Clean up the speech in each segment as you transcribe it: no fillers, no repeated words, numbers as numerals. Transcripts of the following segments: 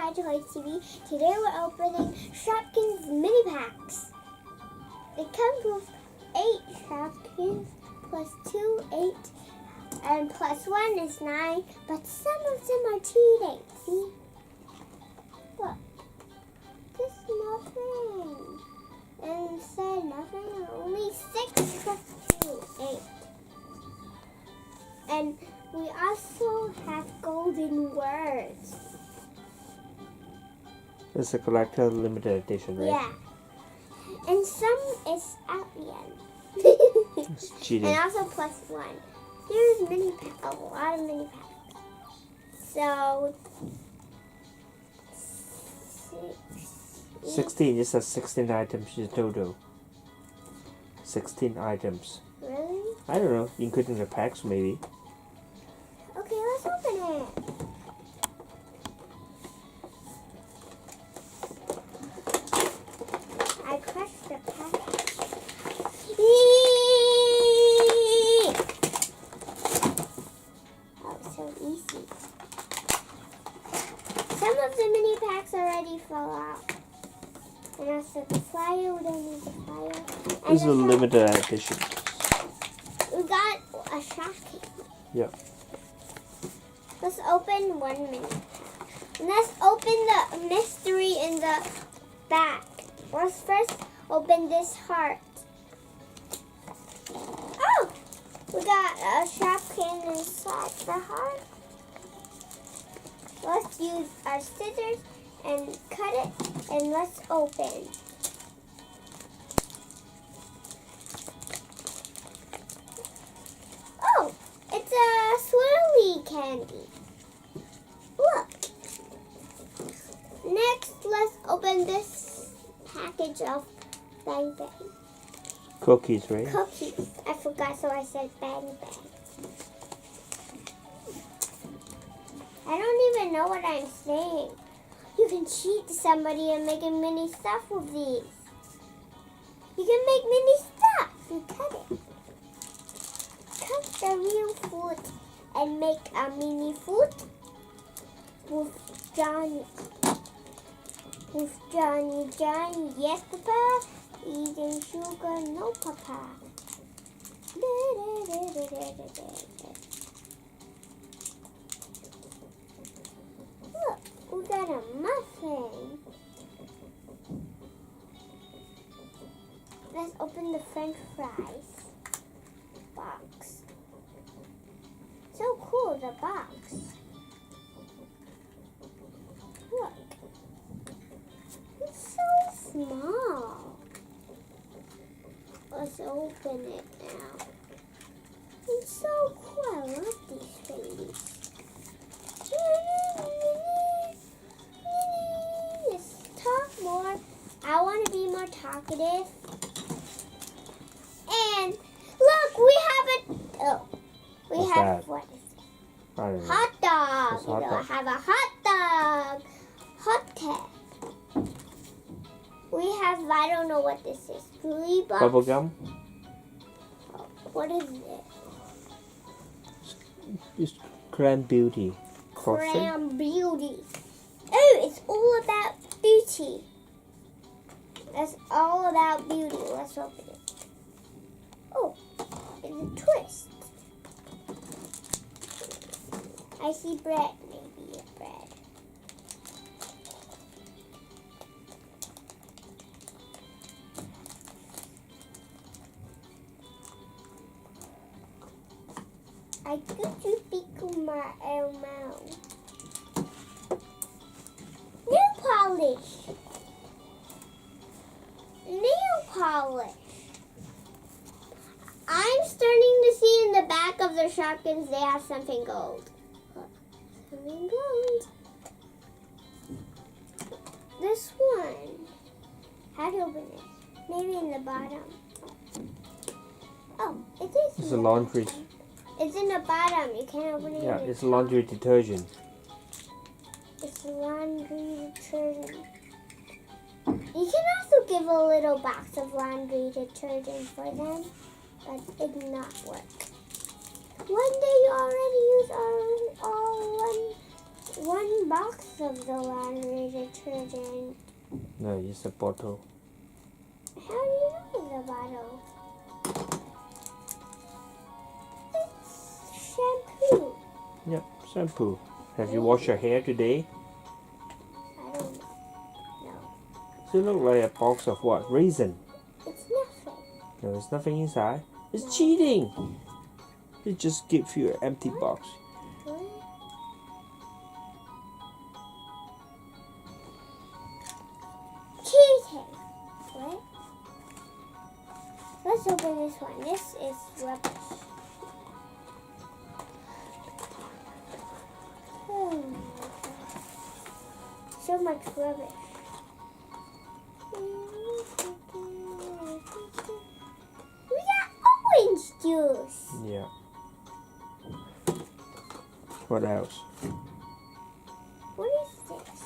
myToyS TV. Today we're opening Shopkins mini packs. It comes with 8 Shopkins plus 2, 8, and plus 1 is 9. But some of them are cheating. See? Look. There's nothing. And inside nothing. Only 6 plus 2, 8. And we also have golden words. It's a collector limited edition, right? Yeah. And some is at the end. It's cheating. And also plus 1. There's mini packs, a lot of mini packs. So 16. It says 16 items in total. 16 items. Really? I don't know, including the packs maybe. Okay, let's open it. I crushed the package. Oh, so easy. Some of the mini packs already fell out. And also the flyer, we don't need the flyer. And This is a limited edition. we got a Shopkins. Yeah. Let's open one mini pack. And let's open the mystery in the back. Let's first open this heart. Oh! We got a Shopkins inside the heart. Let's use our scissors and cut it, and let's open. Oh! It's a swirly candy. Look. Next, let's open this package of Bang Bang. Cookies, right? Cookies. I forgot, so I said Bang Bang. I don't even know what I'm saying. You can cheat somebody and make a mini stuff with these. You can make mini stuff. You cut it. Cut the real fruit and make a mini fruit with Johnny. With Johnny. Johnny, yes, Papa. Eating sugar, no, Papa. Look, we got a muffin. Let's open the French fries box. So cool, the box. Look. It's so small. Let's open it now. It's so cool. I love these babies. Let's talk more. I want to be more talkative. And look, we have a What's that? what is it? I don't know. Hot dog. What's hot dog? I have a hot dog. Hot dog. We have, I don't know what this is. Gooey box. Bubble gum? What is it? It's Cran Beauty. Frosting? Cram Beauty. Oh, it's all about beauty. That's all about beauty. Let's open it. Oh, it's a twist. I see bread. Maybe a bread. I got to pick my mouth. Nail polish. Nail polish. I'm starting to see in the back of the Shopkins they have something gold. Look, something gold. This one. How do you open it? Maybe in the bottom. Oh, it is. It's a laundry. It's in the bottom. You can't open it. Yeah, in the it's laundry detergent. It's laundry detergent. You can also give a little box of laundry detergent for them, but it did not work. One day you already use all one one box of the laundry detergent. No, it's a bottle. How do you know it's a bottle? It's shampoo. Yep, shampoo. Have you washed your hair today? I don't know. So it looks like a box of what? Raisin. It's nothing. No, there's nothing inside. It's No. cheating. It just gives you an empty box. What? Cheating. What? Let's open this one. This is rubbish. Oh my God. So much rubbish. We got orange juice. Yeah. What else? What is this?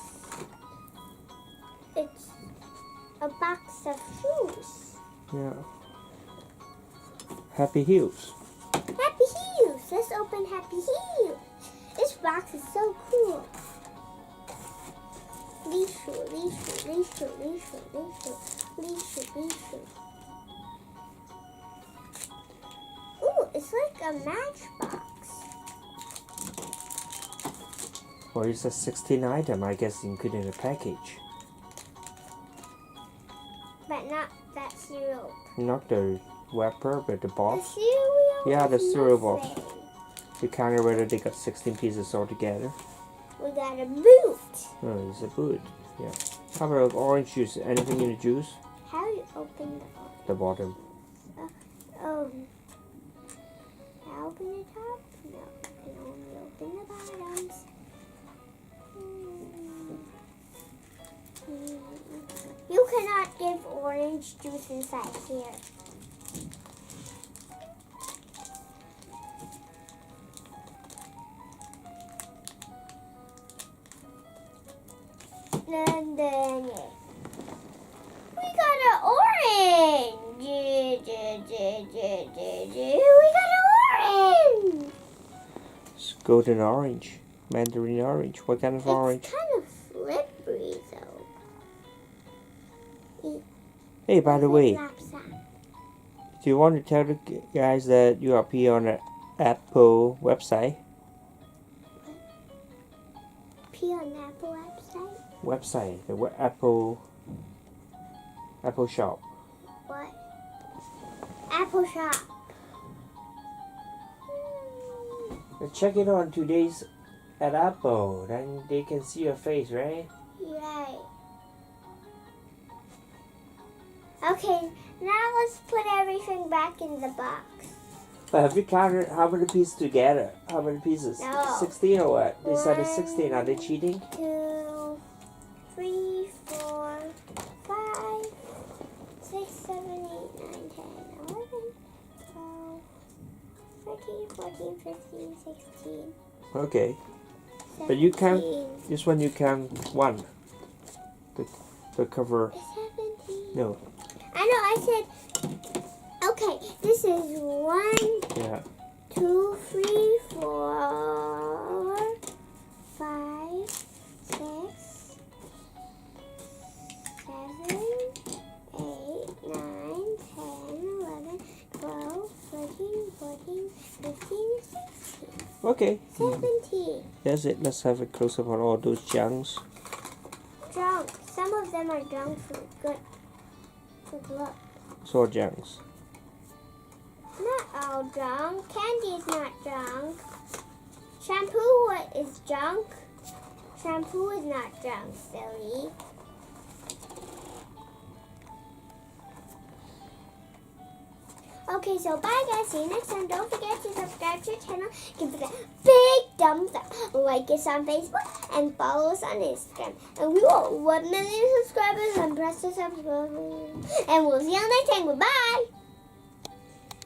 It's a box of shoes. Yeah. Happy Heels. Happy Heels. Let's open Happy Heels. This box is so cool. Leisure. Ooh, it's like a matchbox. Well, it's a 16 item, I guess, including the package. But not that cereal. Not the wrapper, but the The box. cereal Yeah, the is cereal box. nothing. You counted whether they got 16 pieces all together. We got a boot. Oh, it's a boot. Yeah. How about orange juice? Anything in the juice? How do you open The bottom. Oh. Can I open the top? No, I can only open the bottoms. You cannot give orange juice inside here. And then we got an orange. We got an orange. It's golden orange. Mandarin orange. What kind of orange? It's kind of slippery though. Hey, by the way, Lapsap. do you want to tell the guys that you appear on the Apple website? P on the Apple website? The Apple shop. What? Apple shop. Check it on today's at Apple. Then they can see your face, right? Right. Okay, now let's put everything back in the box. But have you counted how many pieces together? How many pieces? No. 16 or what? They said it's 1, 16. Are they cheating? 2, 3, 4, 5, 6, 7, 8, 9, 10, 11, 12, 13, 14, 15, 16. Okay. But you count 17. this one. You count one. The cover. 17. No. I know. I said. Okay. This is 1, Yeah. 2, 3, 4, 5, 6, 7, 8, 9, 10, 11, 12, 13, 14, 15, 16, Okay. 17. That's it. Let's have a close up on all those junks. Junk. Some of them are junk food. Good luck. So junks. Not all junk. Candy is not junk. Shampoo is junk. Shampoo is not junk, silly. Okay, so bye guys. See you next time. Don't forget to subscribe to our channel. Give it a big thumbs up. Like us on Facebook and follow us on Instagram. And we want 1 million subscribers and press the subscribe. And we'll see you next time. Goodbye.